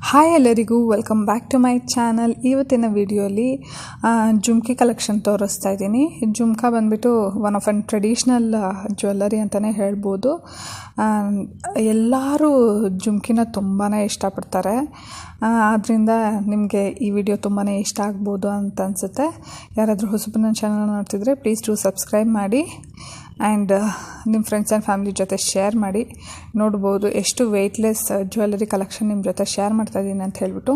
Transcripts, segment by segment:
Hi ಎಲ್ಲರಿಗೂ welcome back to my channel. ಇವತ್ತಿನ ವಿಡಿಯೋಲಿ ಜುಮ್ಕಿ ಕಲೆಕ್ಷನ್ ತೋರಿಸ್ತಾ ಇದ್ದೀನಿ. ಜುಮ್ಕಾ ಬಂದುಬಿಟ್ಟು one of on traditional jewellery ಅಂತಲೇ ಹೇಳ್ಬೋದು. ಎಲ್ಲರೂ ಜುಮ್ಕಿನ ತುಂಬಾ ಇಷ್ಟಪಡ್ತಾರೆ. ಆದ್ದರಿಂದ ನಿಮಗೆ ಈ ವಿಡಿಯೋ ತುಂಬಾ ಇಷ್ಟ ಆಗ್ಬೋದು ಅಂತ ಅನಿಸುತ್ತೆ. ಯಾರಾದರೂ ಹೊಸಬನ ಚಾನಲ್ ನೋಡ್ತಿದ್ರೆ ಪ್ಲೀಸ್ ಟು ಸಬ್ಸ್ಕ್ರೈಬ್ ಮಾಡಿ ಆ್ಯಂಡ್ ನಿಮ್ಮ ಫ್ರೆಂಡ್ಸ್ ಆ್ಯಂಡ್ ಫ್ಯಾಮಿಲಿ ಜೊತೆ ಶೇರ್ ಮಾಡಿ. ನೋಡ್ಬೋದು ಎಷ್ಟು ವೆಯ್ಟ್ಲೆಸ್ ಜ್ಯುವೆಲ್ಲರಿ ಕಲೆಕ್ಷನ್ ನಿಮ್ಮ ಜೊತೆ ಶೇರ್ ಮಾಡ್ತಾಯಿದ್ದೀನಿ ಅಂತ ಹೇಳ್ಬಿಟ್ಟು.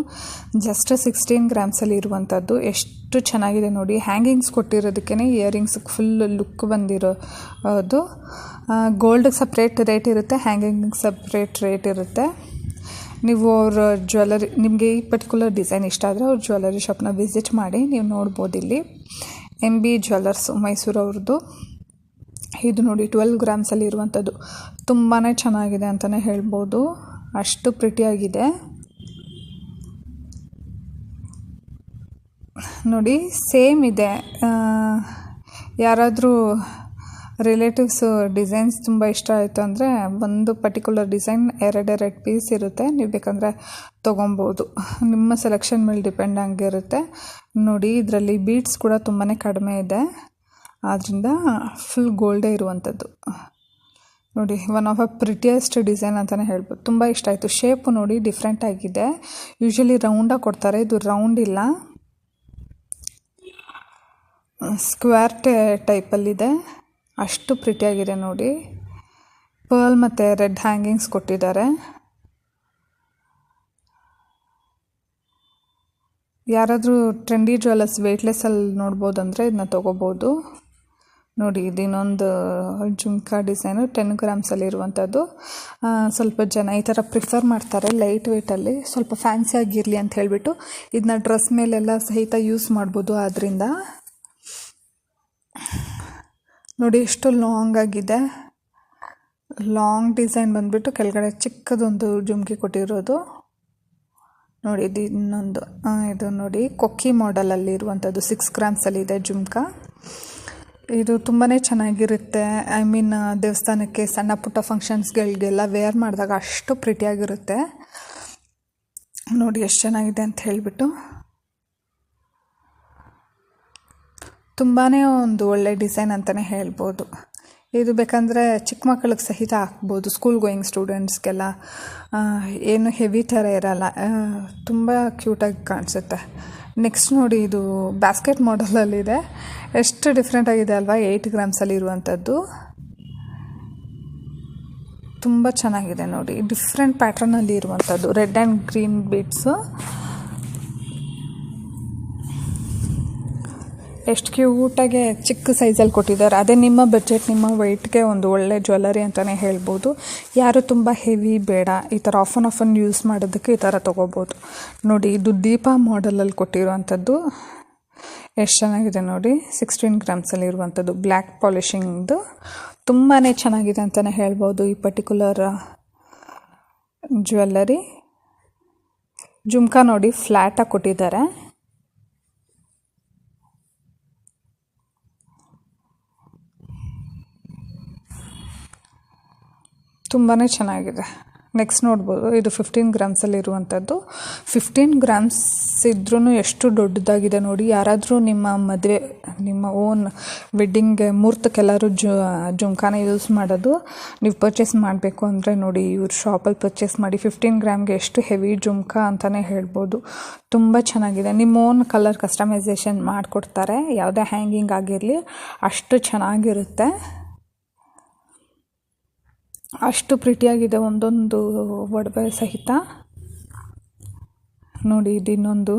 ಜಸ್ಟ್ 16 ಗ್ರಾಮ್ಸಲ್ಲಿ ಇರುವಂಥದ್ದು. ಎಷ್ಟು ಚೆನ್ನಾಗಿದೆ ನೋಡಿ. ಹ್ಯಾಂಗಿಂಗ್ಸ್ ಕೊಟ್ಟಿರೋದಕ್ಕೇ ಇಯರಿಂಗ್ಸ್ಗೆ ಫುಲ್ ಲುಕ್ ಬಂದಿರೋದು. ಗೋಲ್ಡ್ಗೆ ಸಪ್ರೇಟ್ ರೇಟ್ ಇರುತ್ತೆ, ಹ್ಯಾಂಗಿಂಗ್ ಸಪ್ರೇಟ್ ರೇಟ್ ಇರುತ್ತೆ. ನೀವು ಅವ್ರ ಜ್ಯುವೆಲ್ಲರಿ ನಿಮಗೆ ಈ ಪರ್ಟಿಕ್ಯುಲರ್ ಡಿಸೈನ್ ಇಷ್ಟ ಆದರೆ ಅವ್ರ ಜ್ಯುವೆಲ್ಲರಿ ಶಾಪ್ನ ವಿಸಿಟ್ ಮಾಡಿ ನೀವು ನೋಡ್ಬೋದು. ಇಲ್ಲಿ MB ಜ್ಯುವೆಲ್ಲರ್ಸ್ ಮೈಸೂರವ್ರದ್ದು. ಇದು ನೋಡಿ 12 ಗ್ರಾಮ್ಸಲ್ಲಿ ಇರುವಂಥದ್ದು. ತುಂಬಾ ಚೆನ್ನಾಗಿದೆ ಅಂತಲೇ ಹೇಳ್ಬೋದು. ಅಷ್ಟು ಪ್ರಿಟಿಯಾಗಿದೆ ನೋಡಿ. ಸೇಮ್ ಇದೆ. ಯಾರಾದರೂ ರಿಲೇಟಿವ್ಸು ಡಿಸೈನ್ಸ್ ತುಂಬ ಇಷ್ಟ ಆಯಿತು ಅಂದರೆ ಒಂದು ಪರ್ಟಿಕ್ಯುಲರ್ ಡಿಸೈನ್ ಎರಡೆರಡು ಪೀಸ್ ಇರುತ್ತೆ. ನೀವು ಬೇಕಂದರೆ ತೊಗೊಬೋದು. ನಿಮ್ಮ ಸೆಲೆಕ್ಷನ್ ಮೇಲೆ ಡಿಪೆಂಡ್ ಆಗಿರುತ್ತೆ ನೋಡಿ. ಇದರಲ್ಲಿ ಬೀಡ್ಸ್ ಕೂಡ ತುಂಬಾ ಕಡಿಮೆ ಇದೆ, ಆದ್ದರಿಂದ ಫುಲ್ ಗೋಲ್ಡೇ ಇರುವಂಥದ್ದು ನೋಡಿ. ಒನ್ ಆಫ್ ಅ ಪ್ರಿಟಿಯೆಸ್ಟ್ ಡಿಸೈನ್ ಅಂತಲೇ ಹೇಳ್ಬೋದು. ತುಂಬ ಇಷ್ಟ ಆಯಿತು. ಶೇಪು ನೋಡಿ ಡಿಫ್ರೆಂಟ್ ಆಗಿದೆ. ಯೂಶ್ವಲಿ ರೌಂಡಾಗಿ ಕೊಡ್ತಾರೆ, ಇದು ರೌಂಡ್ ಇಲ್ಲ, ಸ್ಕ್ವೇರ್ ಟೈಪಲ್ಲಿದೆ. ಅಷ್ಟು ಪ್ರಿಟಿಯಾಗಿದೆ ನೋಡಿ. ಪರ್ಲ್ ಮತ್ತು ರೆಡ್ ಹ್ಯಾಂಗಿಂಗ್ಸ್ ಕೊಟ್ಟಿದ್ದಾರೆ. ಯಾರಾದರೂ ಟ್ರೆಂಡಿ ಜ್ಯುವೆಲ್ಲರ್ಸ್ ವೆಯ್ಟ್ಲೆಸ್ಸಲ್ಲಿ ನೋಡ್ಬೋದು ಅಂದರೆ ಇದನ್ನ ತೊಗೋಬೋದು ನೋಡಿ. ಇದು ಇನ್ನೊಂದು ಜುಮ್ಕಾ ಡಿಸೈನು 10 ಗ್ರಾಮ್ಸಲ್ಲಿ ಇರುವಂಥದ್ದು. ಸ್ವಲ್ಪ ಜನ ಈ ಥರ ಪ್ರಿಫರ್ ಮಾಡ್ತಾರೆ ಲೈಟ್ ವೆಯ್ಟಲ್ಲಿ, ಸ್ವಲ್ಪ ಫ್ಯಾನ್ಸಿ ಆಗಿರಲಿ ಅಂತ ಹೇಳಿಬಿಟ್ಟು. ಇದನ್ನ ಡ್ರೆಸ್ ಮೇಲೆಲ್ಲ ಸಹಿತ ಯೂಸ್ ಮಾಡ್ಬೋದು. ಆದ್ದರಿಂದ ನೋಡಿ ಎಷ್ಟು ಲಾಂಗ್ ಆಗಿದೆ. ಲಾಂಗ್ ಡಿಸೈನ್ ಬಂದುಬಿಟ್ಟು ಕೆಳಗಡೆ ಚಿಕ್ಕದೊಂದು ಜುಮ್ಕಿ ಕೊಟ್ಟಿರೋದು ನೋಡಿ. ಇದು ಇನ್ನೊಂದು ಇದು ನೋಡಿ ಕೊಕ್ಕಿ ಮಾಡೆಲಲ್ಲಿ ಇರುವಂಥದ್ದು. 6 ಗ್ರಾಮ್ಸಲ್ಲಿ ಇದೆ ಜುಮ್ಕಾ. ಇದು ತುಂಬಾ ಚೆನ್ನಾಗಿರುತ್ತೆ. ಐ ಮೀನ್ ದೇವಸ್ಥಾನಕ್ಕೆ ಸಣ್ಣ ಪುಟ್ಟ ಫಂಕ್ಷನ್ಸ್ಗಳಿಗೆಲ್ಲ ವೇರ್ ಮಾಡಿದಾಗ ಅಷ್ಟು ಪ್ರಿಟಿಯಾಗಿರುತ್ತೆ ನೋಡಿ. ಎಷ್ಟು ಚೆನ್ನಾಗಿದೆ ಅಂತ ಹೇಳಿಬಿಟ್ಟು. ತುಂಬಾ ಒಂದು ಒಳ್ಳೆ ಡಿಸೈನ್ ಅಂತಲೇ ಹೇಳ್ಬೋದು. ಇದು ಬೇಕಂದರೆ ಚಿಕ್ಕ ಮಕ್ಕಳಿಗೆ ಸಹಿತ ಹಾಕ್ಬೋದು. ಸ್ಕೂಲ್ ಗೋಯಿಂಗ್ ಸ್ಟೂಡೆಂಟ್ಸ್ಗೆಲ್ಲ ಏನು ಹೆವಿ ಥರ ಇರಲ್ಲ, ತುಂಬ ಕ್ಯೂಟಾಗಿ ಕಾಣಿಸುತ್ತೆ. ನೆಕ್ಸ್ಟ್ ನೋಡಿ, ಇದು ಬ್ಯಾಸ್ಕೆಟ್ ಮಾಡೆಲಲ್ಲಿದೆ. ಎಷ್ಟು ಡಿಫ್ರೆಂಟ್ ಆಗಿದೆ ಅಲ್ವಾ. 8 ಗ್ರಾಮ್ಸಲ್ಲಿ ಇರುವಂಥದ್ದು. ತುಂಬ ಚೆನ್ನಾಗಿದೆ ನೋಡಿ. ಡಿಫ್ರೆಂಟ್ ಪ್ಯಾಟ್ರನಲ್ಲಿ ಇರುವಂಥದ್ದು. ರೆಡ್ ಆ್ಯಂಡ್ ಗ್ರೀನ್ ಬೀಡ್ಸು ಎಷ್ಟು ಕ್ಯೂಟಾಗೆ ಚಿಕ್ಕ ಸೈಜಲ್ಲಿ ಕೊಟ್ಟಿದ್ದಾರೆ. ಅದೇ ನಿಮ್ಮ ಬಜೆಟ್, ನಿಮ್ಮ ವೆಯ್ಟ್ಗೆ ಒಂದು ಒಳ್ಳೆ ಜ್ಯುವೆಲ್ಲರಿ ಅಂತಲೇ ಹೇಳ್ಬೋದು. ಯಾರು ತುಂಬ ಹೆವಿ ಬೇಡ, ಈ ಥರ ಆಫನ್ ಯೂಸ್ ಮಾಡೋದಕ್ಕೆ ಈ ಥರ ತೊಗೋಬೋದು ನೋಡಿ. ಇದು ದೀಪ ಮಾಡೆಲಲ್ಲಿ ಕೊಟ್ಟಿರುವಂಥದ್ದು. ಎಷ್ಟು ಚೆನ್ನಾಗಿದೆ ನೋಡಿ. 16 ಗ್ರಾಮ್ಸಲ್ಲಿ ಇರುವಂಥದ್ದು. ಬ್ಲ್ಯಾಕ್ ಪಾಲಿಶಿಂಗ್ದು ತುಂಬಾ ಚೆನ್ನಾಗಿದೆ ಅಂತಲೇ ಹೇಳ್ಬೋದು ಈ ಪರ್ಟಿಕ್ಯುಲರ್ ಜ್ಯುವೆಲ್ಲರಿ. ಜುಮ್ಕಾ ನೋಡಿ ಫ್ಲ್ಯಾಟಾಗಿ ಕೊಟ್ಟಿದ್ದಾರೆ. ತುಂಬಾ ಚೆನ್ನಾಗಿದೆ. ನೆಕ್ಸ್ಟ್ ನೋಡ್ಬೋದು, ಇದು 15 ಗ್ರಾಮ್ಸಲ್ಲಿ ಇರುವಂಥದ್ದು. 15 ಗ್ರಾಮ್ಸ್ ಇದ್ರೂ ಎಷ್ಟು ದೊಡ್ಡದಾಗಿದೆ ನೋಡಿ. ಯಾರಾದರೂ ನಿಮ್ಮ ಮದುವೆ, ನಿಮ್ಮ ಓನ್ ವೆಡ್ಡಿಂಗ್ಗೆ ಮುಹೂರ್ತಕ್ಕೆಲ್ಲರೂ ಜುಮ್ಕಾನ ಯೂಸ್ ಮಾಡೋದು, ನೀವು ಪರ್ಚೇಸ್ ಮಾಡಬೇಕು ಅಂದರೆ ನೋಡಿ ಇವ್ರ ಶಾಪಲ್ಲಿ ಪರ್ಚೇಸ್ ಮಾಡಿ. 15 ಗ್ರಾಮ್ಗೆ ಎಷ್ಟು ಹೆವಿ ಜುಮ್ಕಾ ಅಂತಲೇ ಹೇಳ್ಬೋದು. ತುಂಬ ಚೆನ್ನಾಗಿದೆ. ನಿಮ್ಮ ಓನ್ ಕಲರ್ ಕಸ್ಟಮೈಸೇಷನ್ ಮಾಡಿಕೊಡ್ತಾರೆ. ಯಾವುದೇ ಹ್ಯಾಂಗಿಂಗ್ ಆಗಿರಲಿ ಅಷ್ಟು ಚೆನ್ನಾಗಿರುತ್ತೆ. ಅಷ್ಟು ಪ್ರಿಟಿಯಾಗಿದೆ ಒಂದೊಂದು ಒಡವೆ ಸಹಿತ ನೋಡಿ. ಇದು ಇನ್ನೊಂದು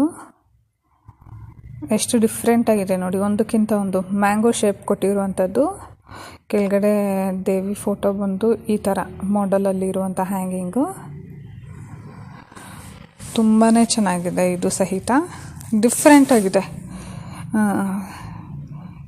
ಎಷ್ಟು ಡಿಫ್ರೆಂಟ್ ಆಗಿದೆ ನೋಡಿ. ಒಂದಕ್ಕಿಂತ ಒಂದು ಮ್ಯಾಂಗೋ ಶೇಪ್ ಕೊಟ್ಟಿರುವಂಥದ್ದು. ಕೆಳಗಡೆ ದೇವಿ ಫೋಟೋ ಬಂದು ಈ ಥರ ಮಾಡೆಲಲ್ಲಿ ಇರುವಂಥ ಹ್ಯಾಂಗಿಂಗು ತುಂಬಾ ಚೆನ್ನಾಗಿದೆ. ಇದು ಸಹಿತ ಡಿಫ್ರೆಂಟ್ ಆಗಿದೆ.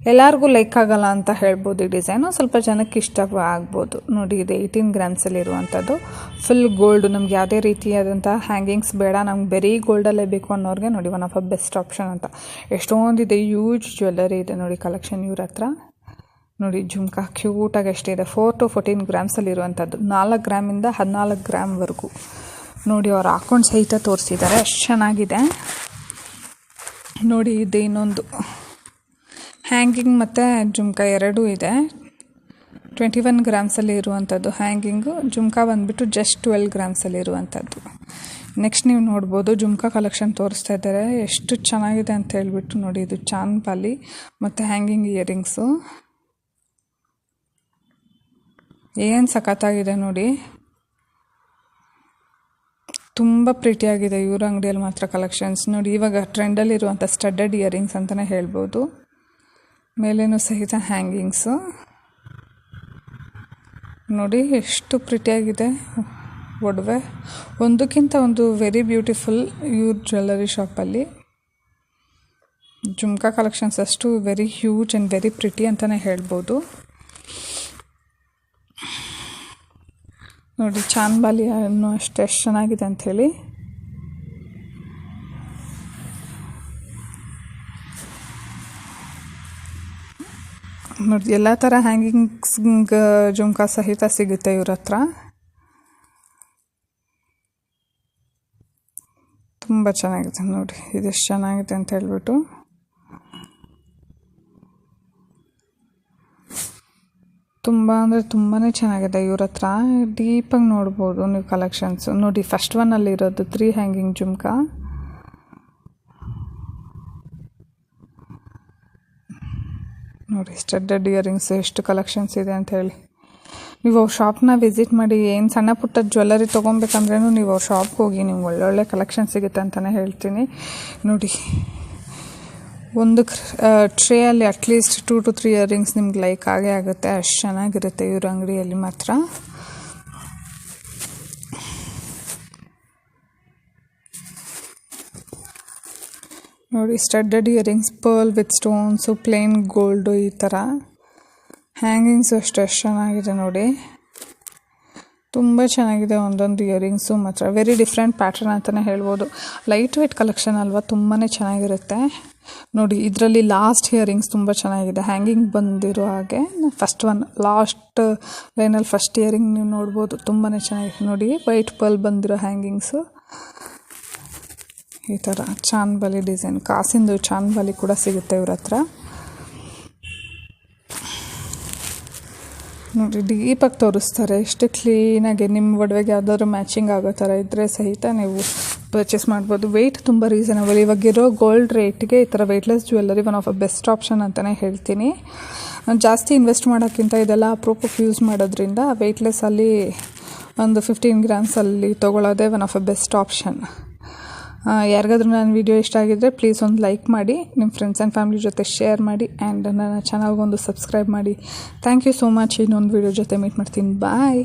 ಎಲ್ಲರಿಗೂ ಲೈಕ್ ಆಗಲ್ಲ ಅಂತ ಹೇಳ್ಬೋದು. ಈ ಡಿಸೈನು ಸ್ವಲ್ಪ ಜನಕ್ಕೆ ಇಷ್ಟ ಆಗ್ಬೋದು ನೋಡಿ. ಇದು 18 ಗ್ರಾಮ್ಸಲ್ಲಿ ಇರುವಂಥದ್ದು. Full gold. ನಮ್ಗೆ ಯಾವುದೇ ರೀತಿಯಾದಂಥ ಹ್ಯಾಂಗಿಂಗ್ಸ್ ಬೇಡ, ನಮ್ಗೆ ಬರೀ ಗೋಲ್ಡಲ್ಲೇ ಬೇಕು ಅನ್ನೋರಿಗೆ ನೋಡಿ one of a best option ಅಂತ. ಎಷ್ಟೊಂದಿದೆ, ಯೂಜ್ ಜ್ಯುವೆಲ್ಲರಿ ಇದೆ ನೋಡಿ ಕಲೆಕ್ಷನ್ ಇವ್ರ ಹತ್ರ ನೋಡಿ. ಜುಮ್ಕಾ ಕ್ಯೂಟಾಗಿ ಎಷ್ಟಿದೆ. 4 to 14 ಗ್ರಾಮ್ಸಲ್ಲಿ ಇರುವಂಥದ್ದು. 4 ಗ್ರಾಮಿಂದ 14 ಗ್ರಾಮ್ವರೆಗೂ ನೋಡಿ ಅವ್ರು ಹಾಕ್ಕೊಂಡು ಸಹಿತ ತೋರಿಸಿದ್ದಾರೆ, ಅಷ್ಟು ಚೆನ್ನಾಗಿದೆ ನೋಡಿ. ಇದು ಇನ್ನೊಂದು ಹ್ಯಾಂಗಿಂಗ್ ಮತ್ತು ಜುಮ್ಕಾ ಎರಡೂ ಇದೆ. 21 ಗ್ರಾಮ್ಸಲ್ಲಿ ಇರುವಂಥದ್ದು ಹ್ಯಾಂಗಿಂಗು, ಜುಮ್ಕಾ ಬಂದುಬಿಟ್ಟು ಜಸ್ಟ್ 12 ಗ್ರಾಮ್ಸಲ್ಲಿ ಇರುವಂಥದ್ದು. ನೆಕ್ಸ್ಟ್ ನೀವು ನೋಡ್ಬೋದು ಜುಮ್ಕಾ ಕಲೆಕ್ಷನ್ ತೋರಿಸ್ತಾ ಇದ್ದಾರೆ, ಎಷ್ಟು ಚೆನ್ನಾಗಿದೆ ಅಂತ ಹೇಳ್ಬಿಟ್ಟು ನೋಡಿ. ಇದು ಚಾನ್ಪಾಲಿ ಮತ್ತು ಹ್ಯಾಂಗಿಂಗ್ ಇಯರಿಂಗ್ಸು ಏನು ಸಖತ್ತಾಗಿದೆ ನೋಡಿ, ತುಂಬ ಪ್ರೀತಿಯಾಗಿದೆ ಇವ್ರ ಅಂಗಡಿಯಲ್ಲಿ ಮಾತ್ರ ಕಲೆಕ್ಷನ್ಸ್ ನೋಡಿ. ಇವಾಗ ಟ್ರೆಂಡಲ್ಲಿರುವಂಥ ಸ್ಟಡ್ಡೆಡ್ ಇಯರಿಂಗ್ಸ್ ಅಂತಲೇ ಹೇಳ್ಬೋದು. ಮೇಲೇನೂ ಸಹಿತ ಹ್ಯಾಂಗಿಂಗ್ಸು ನೋಡಿ, ಎಷ್ಟು ಪ್ರಿಟಿಯಾಗಿದೆ ಒಡವೆ, ಒಂದಕ್ಕಿಂತ ಒಂದು ವೆರಿ ಬ್ಯೂಟಿಫುಲ್ ಇವ್ರ ಜ್ಯುವೆಲ್ಲರಿ ಶಾಪಲ್ಲಿ. ಜುಮ್ಕಾ ಕಲೆಕ್ಷನ್ಸ್ ಅಷ್ಟು very huge and very pretty ಅಂತಲೇ ಹೇಳ್ಬೋದು ನೋಡಿ. ಚಾನ್ಬಾಲಿ ಅನ್ನೋ ಅಷ್ಟು ಎಷ್ಟು ಚೆನ್ನಾಗಿದೆ ಅಂಥೇಳಿ. ನೋಡಿ ಎಲ್ಲ ಥರ ಹ್ಯಾಂಗಿಂಗ್ಸ್ ಜುಮ್ಕಾ ಸಹಿತ ಸಿಗುತ್ತೆ ಇವ್ರ ಹತ್ರ. ತುಂಬ ಚೆನ್ನಾಗಿದೆ ನೋಡಿ, ಇದೆಷ್ಟು ಚೆನ್ನಾಗಿದೆ ಅಂತ ಹೇಳ್ಬಿಟ್ಟು. ತುಂಬ ಅಂದರೆ ತುಂಬಾ ಚೆನ್ನಾಗಿದೆ ಇವ್ರ ಹತ್ರ. ಡೀಪಾಗಿ ನೋಡ್ಬೋದು ನೀವು ಕಲೆಕ್ಷನ್ಸು ನೋಡಿ. ಫಸ್ಟ್ ಒನ್ನಲ್ಲಿರೋದು 3 ಹ್ಯಾಂಗಿಂಗ್ ಜುಮ್ಕಾ ನೋಡಿ. ಸ್ಟಡ್ಡೆಡ್ ಇಯರಿಂಗ್ಸ್ ಎಷ್ಟು ಕಲೆಕ್ಷನ್ಸ್ ಇದೆ ಅಂತ ಹೇಳಿ. ನೀವು ಅವ್ರ ಶಾಪ್ನ ವಿಸಿಟ್ ಮಾಡಿ, ಏನು ಸಣ್ಣ ಪುಟ್ಟ ಜ್ಯುವೆಲ್ಲರಿ ತೊಗೊಬೇಕಂದ್ರೂ ನೀವು ಅವ್ರ ಶಾಪ್ಗೆ ಹೋಗಿ, ನಿಮ್ಗೆ ಒಳ್ಳೊಳ್ಳೆ ಕಲೆಕ್ಷನ್ ಸಿಗುತ್ತೆ ಅಂತಲೇ ಹೇಳ್ತೀನಿ ನೋಡಿ. ಒಂದು ಟ್ರೇಯಲ್ಲಿ ಅಟ್ಲೀಸ್ಟ್ 2 to 3 ಇಯರಿಂಗ್ಸ್ ನಿಮ್ಗೆ ಲೈಕ್ ಆಗೇ ಆಗುತ್ತೆ, ಅಷ್ಟು ಚೆನ್ನಾಗಿರುತ್ತೆ ಇವ್ರ ಅಂಗಡಿಯಲ್ಲಿ ಮಾತ್ರ. ನೋಡಿ studded earrings, pearl with stones, plain gold, ಈ ಥರ ಹ್ಯಾಂಗಿಂಗ್ಸು ಅಷ್ಟು ಚೆನ್ನಾಗಿದೆ ನೋಡಿ. ತುಂಬ ಚೆನ್ನಾಗಿದೆ ಒಂದೊಂದು ಇಯರಿಂಗ್ಸು ಮಾತ್ರ. ವೆರಿ ಡಿಫ್ರೆಂಟ್ ಪ್ಯಾಟ್ರನ್ ಅಂತಲೇ ಹೇಳ್ಬೋದು. ಲೈಟ್ ವೇಟ್ ಕಲೆಕ್ಷನ್ ಅಲ್ವಾ, ತುಂಬಾ ಚೆನ್ನಾಗಿರುತ್ತೆ ನೋಡಿ. ಇದರಲ್ಲಿ ಲಾಸ್ಟ್ ಇಯರಿಂಗ್ಸ್ ತುಂಬ ಚೆನ್ನಾಗಿದೆ, ಹ್ಯಾಂಗಿಂಗ್ ಬಂದಿರೋ ಹಾಗೆ. ಫಸ್ಟ್ ಒನ್ ಲಾಸ್ಟ್ ಲೈನಲ್ಲಿ ಫಸ್ಟ್ ಇಯರಿಂಗ್ ನೀವು ನೋಡ್ಬೋದು, ತುಂಬಾ ಚೆನ್ನಾಗಿದೆ ನೋಡಿ. ವೈಟ್ ಪರ್ಲ್ ಬಂದಿರೋ ಹ್ಯಾಂಗಿಂಗ್ಸು, ಈ ಥರ ಚಾನ್ಬಾಲಿ ಡಿಸೈನ್, ಕಾಸಿಂದು ಚಾನ್ಬಾಲಿ ಕೂಡ ಸಿಗುತ್ತೆ ಇವ್ರ ಹತ್ರ ನೋಡಿ. ಡೀಪಾಗಿ ತೋರಿಸ್ತಾರೆ, ಎಷ್ಟು ಕ್ಲೀನಾಗಿ. ನಿಮ್ಮ ಒಡವೆಗೆ ಯಾವುದಾದ್ರು ಮ್ಯಾಚಿಂಗ್ ಆಗೋ ಥರ ಇದ್ದರೆ ಸಹಿತ ನೀವು ಪರ್ಚೇಸ್ ಮಾಡ್ಬೋದು. ವೆಯ್ಟ್ ತುಂಬ ರೀಸನಬಲ್. ಇವಾಗಿರೋ ಗೋಲ್ಡ್ ರೇಟ್ಗೆ ಈ ಥರ weightless jewellery one of a best option ಅಂತಲೇ ಹೇಳ್ತೀನಿ. ಜಾಸ್ತಿ ಇನ್ವೆಸ್ಟ್ ಮಾಡೋಕ್ಕಿಂತ ಇದೆಲ್ಲ ಅಪ್ರೂಪಕ್ಕೆ ಯೂಸ್ ಮಾಡೋದ್ರಿಂದ ವೆಯ್ಟ್ಲೆಸ್ಸಲ್ಲಿ ಒಂದು 15 ಗ್ರಾಮ್ಸಲ್ಲಿ ತೊಗೊಳ್ಳೋದೇ one of a best option. ಯಾರಿಗಾದ್ರೂ ನನ್ನ ವಿಡಿಯೋ ಇಷ್ಟ ಆಗಿದ್ದರೆ ಪ್ಲೀಸ್ ಒಂದು ಲೈಕ್ ಮಾಡಿ, ನಿಮ್ಮ ಫ್ರೆಂಡ್ಸ್ ಆ್ಯಂಡ್ ಫ್ಯಾಮಿಲಿ ಜೊತೆ ಶೇರ್ ಮಾಡಿ, ಆ್ಯಂಡ್ ನನ್ನ ಚಾನಲ್ಗೊಂದು ಸಬ್ಸ್ಕ್ರೈಬ್ ಮಾಡಿ. Thank you so much. ಇನ್ನೊಂದು ವಿಡಿಯೋ ಜೊತೆ ಮೀಟ್ ಮಾಡ್ತೀನಿ. ಬಾಯ್.